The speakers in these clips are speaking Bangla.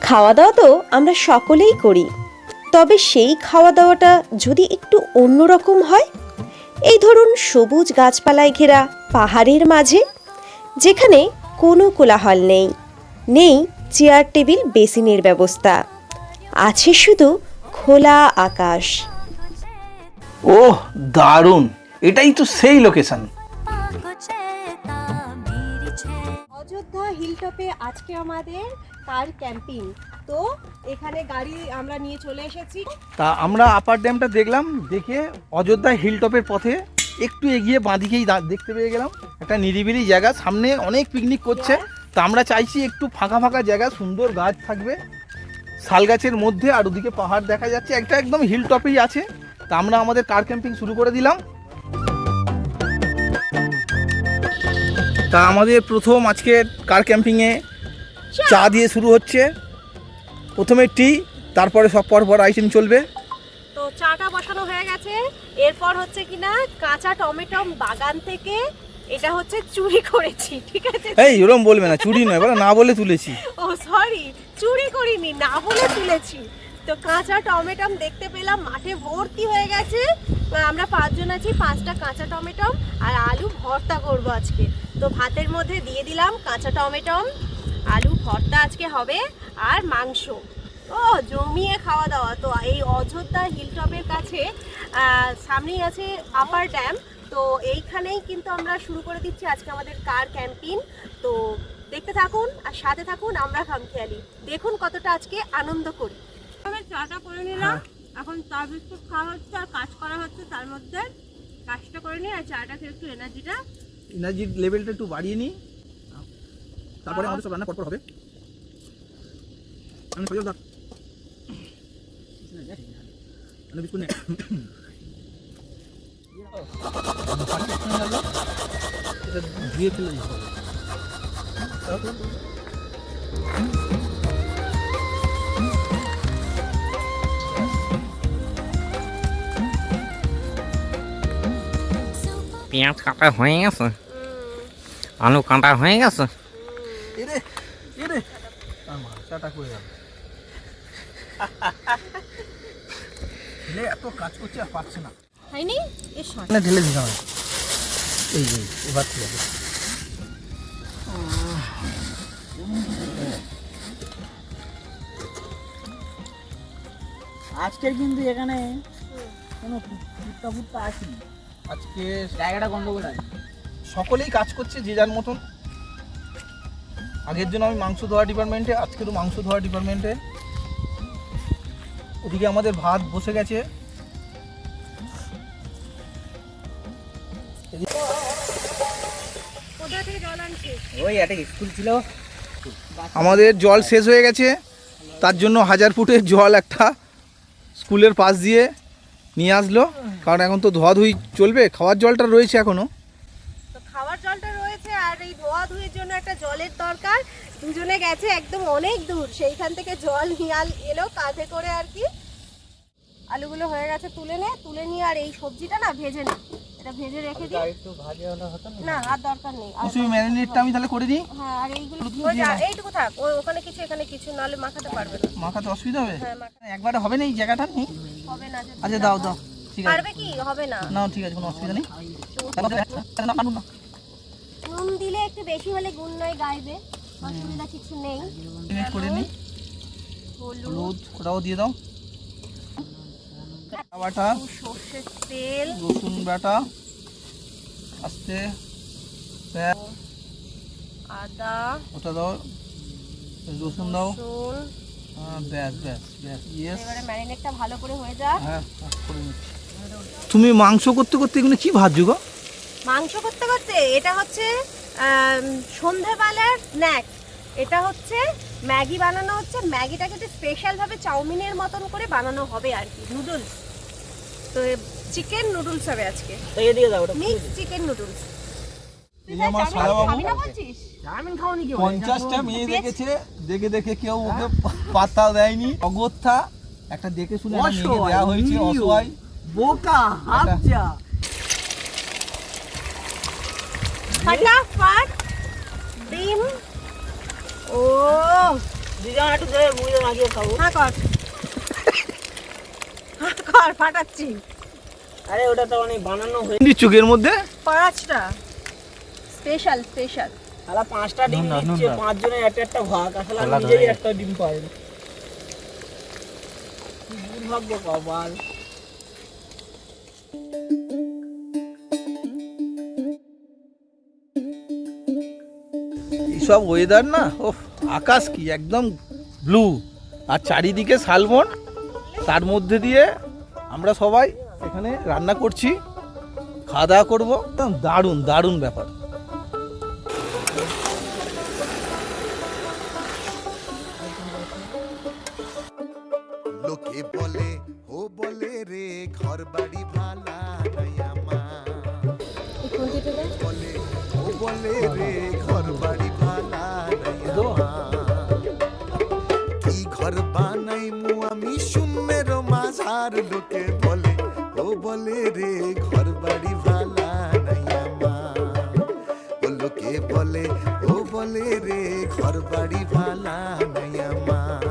খাওয়া দাওয়া তো আমরা সকলেই করি, তবে সেই খাওয়া দাওয়াটা যদি একটু অন্যরকম হয়, এই ধরুন সবুজ গাছপালায় ঘেরা পাহাড়ের মাঝে, যেখানে কোনো কোলাহল নেই, নেই চেয়ার টেবিল বেসিনের ব্যবস্থা, আছে শুধু খোলা আকাশ। ওহ দারুণ, এটাই তো সেই লোকেশন। অযোধ্যা হিলটপে আজকে আমাদের কার ক্যাম্পিং। তো এখানে গাড়ি আমরা নিয়ে চলে এসেছি। তা আমরা আপার ড্যামটা দেখলাম, দেখে অযোধ্যা হিলটপের পথে একটু এগিয়ে বাঁদিকেই দেখতে পেয়ে গেলাম একটা নিরিবিলি জায়গা, সামনে অনেক পিকনিক করছে। তা আমরা চাইছি একটু ফাঁকা ফাঁকা জায়গা, সুন্দর গাছ থাকবে শাল গাছের মধ্যে, আর ওদিকে পাহাড় দেখা যাচ্ছে, একটা একদম হিলটপেই আছে। তা আমরা আমাদের কার ক্যাম্পিং শুরু করে দিলাম। তা আমাদের প্রথম আজকের কার ক্যাম্পিংয়ে চা দিয়ে শুরু হচ্ছে। প্রথমে টি, তারপরে সব পর আইটেম চলবে। তো চাটা বসানো হয়ে গেছে। এরপর হচ্ছে কিনা কাঁচা টমেটো বাগান থেকে, এটা হচ্ছে চুরি করেছি, ঠিক আছে? এই ওরম বলবে না, চুরি নয়, বলো না বলে তুলেছি। ও সরি, চুরি করিনি, না বলে তুলেছি। তো কাঁচা টমেটো দেখতে পেলাম মাঠে ভর্তি হয়ে গেছে। আমরা 5 জন আছি, 5টা কাঁচা টমেটো আর আলু ভর্তা করব আজকে। তো ভাতের মধ্যে দিয়ে দিলাম কাঁচা টমেটো, আলু ভর্তা আজকে হবে, আর মাংস। ও জমিয়ে খাওয়া দাওয়া। তো এই অযোধ্যা হিলটপের কাছে সামনেই আছে আপার ড্যাম। তো এইখানেই কিন্তু আমরা শুরু করে দিচ্ছি আজকে আমাদের কার ক্যাম্পিং। তো দেখতে থাকুন আর সাথে থাকুন, আমরা খামখেয়ালি দেখুন কতটা আজকে আনন্দ করি। চাটা করে নিলাম, এখন চা বিস্কুট খাওয়া হচ্ছে আর কাজ করা হচ্ছে, তার মধ্যে কাজটা করে নিই আর চাটা খেয়ে একটু এনার্জির লেভেলটা একটু বাড়িয়ে নিই, তারপরে আমাদের সব রান্না পরপর হবে। আমি সজল দাও, আমি বিস্কুট নে। এটা ধুয়ে ফেলে দিতে হবে। পেঁয়াজ কাটা হয়ে গেছে, আলু কাটা হয়ে গেছে। এরে এরে আমার চাটা করে গেল। লে এত কাজ করছে আর পারছে না, হয়নি? এর সাথে না ঢেলে দিতে হবে। এই যে এবার ঠিক আছে। আজকের কিন্তু এখানে কোনো ফুটটা আসেনি, আজকে জায়গাটা গন্ডগোল আছে। সকলেই কাজ করছে যে যার মতন। আগের জন্য আমি মাংস ধোয়া ডিপার্টমেন্টে, আজকেরও মাংস ধোয়া ডিপার্টমেন্টে। ওদিকে আমাদের ভাত বসে গেছে। ওই একটা স্কুল ছিল, আমাদের জল শেষ হয়ে গেছে, তার জন্য 1000 ফুটের জল একটা স্কুলের পাশ দিয়ে নিয়ে আসলো, কারণ এখন তো ধোয়াধুয়ি চলবে। খাওয়ার জলটা রয়েছে এখনো, তো খাওয়ার জলটা রয়েছে, আর এই ধোয়া ধুয়ের জন্য একটা জলের দরকার। দুজনে গেছে একদম অনেক দূর, সেইখান থেকে জল নিয়ে এলো কাঁধে করে আর কি। আলুগুলো হয়ে গেছে, তুলে নিয়ে আর এই সবজিটা না ভেজে নে, এটা ভেজে রেখে দিই। একটু ভাজা হলে হতো না আর দরকার নেই। কুসুমি ম্যারিনেটটা আমি তাহলে করে দিই। হ্যাঁ, আর এইগুলো এইটুকু থাক, ওখানে কিছু এখানে কিছু, নাহলে মাখাতে পারবে না। মাখাতে অসুবিধা হবে, হ্যাঁ, একবারে হবে না এই জায়গাটা নেই। হবে না। আচ্ছা দাও দাও, ঠিক আছে। পারবে কি? হবে না। না ঠিক আছে, কোনো অসুবিধা নেই। নুন দিলে একটু বেশি হলে গুণ নয় গাইবে, অসুবিধা কিছু নেই। করে নিই, হলুদ ওটাও দিয়ে দাও, বাটা, সর্ষের তেল, রসুন বাটা, আস্তে আদা, ওটা দাও, রসুন দাও, রসুন। ব্যাস ব্যাস ব্যাস, ইয়েস। এবারে ম্যারিনেটটা ভালো করে হয়ে যাক। হ্যাঁ করে নিচ্ছি। তুমি মাংস করতে করতে এগুলো কি ভাজছো গো? মাংস করতে করতে এটা হচ্ছে সন্ধেবেলার স্ন্যাক্স। এটা হচ্ছে ম্যাগি বানানো হচ্ছে, ম্যাগিটাকে একটু স্পেশালভাবে চাউমিনের মতন করে বানানো হবে আর কি, নুডলস। তো চিকেন নুডলস হবে আজকে, এদিকে দাও, ওটা মিক্স চিকেন নুডলস। আমার সারা বাবু খাবি না বলছিস? চাউমিন খাওনি কি? 50টা মেয়ে দেখেছে, দেখে দেখে কেউ ওকে পাত্তা দেয়নি। অগত্যা একটা দেখে শুনে একটা মেয়েকে দেওয়া হয়েছে, অসহায় বোকা হাফজা। फटाफट ডিম। ও দিদাম একটু দে মুড়ে মাখিয়ে খাবো। হ্যাঁ কর কর ফাটাচ্ছি। আরে ওটা তো অনেক বানানো হয়ে চুকের মধ্যে 5টা স্পেশাল স্পেশাল। শালা 5টা ডিম নুন দাও, নুন দিচ্ছে, দাও। 5 জনের একটা ভাগ, আসলে আমি কলা নিজেই ধরে। একটা ডিম পাই না। কি দুর্ভাগ্য কপাল। এইসব ওয়েদার না, ও আকাশ কি একদম ব্লু, আর চারিদিকে শালবন, তার মধ্যে দিয়ে আমরা সবাই এখানে রান্না করছি, খাওয়া দাওয়া করবো, একদম দারুণ দারুণ ব্যাপার। লোকে বলে ও বলে রে ঘর বাড়ি ভালা নাই আমার, বলে ও বলে রে ঘর বাড়ি ভালা নাই আমার, কি ঘর বানাই মু আমি শূন্যের মাঝার, লোকে বলে ও বলে রে ঘর বাড়ি ভালা নাই আমার, ও লোকে বলে ও বলে রে ঘর বাড়ি ভালা নাই আমার।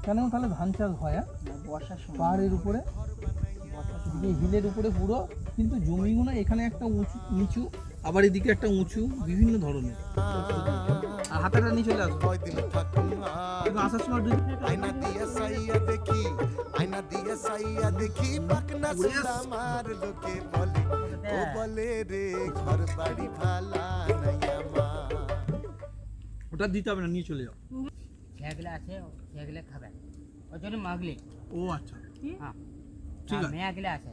কেন তাহলে ধান চাষ হয়? বর্ষার সময় পাহাড়ের উপরে, হিলের উপরে পুরো, কিন্তু জমিগুলো এখানে একটা উঁচু নিচু, আবার এদিকে একটা উঁচু, বিভিন্ন ধরনের। আর হাতাটা নিয়ে চলে আসবে, কয়দিন থাকুম কিন্তু আসার সময় আয়না দিয়া সাইয়া দেখি, আয়না দিয়া সাইয়া দেখি পাকনা সুলামার, লোকে বলে ও বলে রে ঘর বাড়ি ভালা নাই আমার। ওটা দিতে হবে না, নিয়ে চলে যাও। যেগুলো আছে সেগুলো খাবেন, ওই জন্য মাগলি। ও আচ্ছা, হ্যাঁ ঠিক আছে। মেয়েগুলো আছে।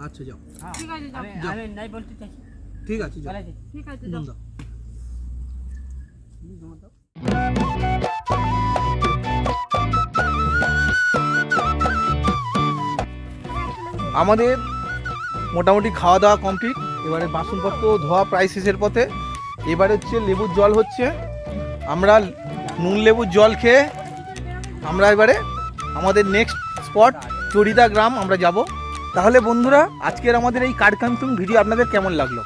আচ্ছা যাও, হ্যাঁ ঠিক আছে, যাও। আমি নাই বলতে চাইছি, ঠিক আছে যাও। বলে দিচ্ছি। ঠিক আছে নুন যাও। দাও। আমাদের মোটামুটি খাওয়া দাওয়া কমপ্লিট, এবারে বাসনপত্র ধোয়া প্রায় শেষের পথে। এবারে হচ্ছে লেবুর জল হচ্ছে, আমরা নুন লেবুর জল খেয়ে আমরা এবারে আমাদের নেক্সট স্পট চরিদা গ্রাম আমরা যাব। তাহলে বন্ধুরা, আজকের আমাদের এই কাঠকান্তুং ভিডিও আপনাদের কেমন লাগলো?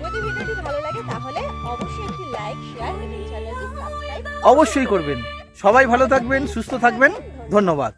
যদি ভিডিওটি ভালো লাগে তাহলে অবশ্যই একটি লাইক, শেয়ার এবং চ্যানেলটি সাবস্ক্রাইব অবশ্যই করবেন। সবাই ভালো থাকবেন, সুস্থ থাকবেন, ধন্যবাদ।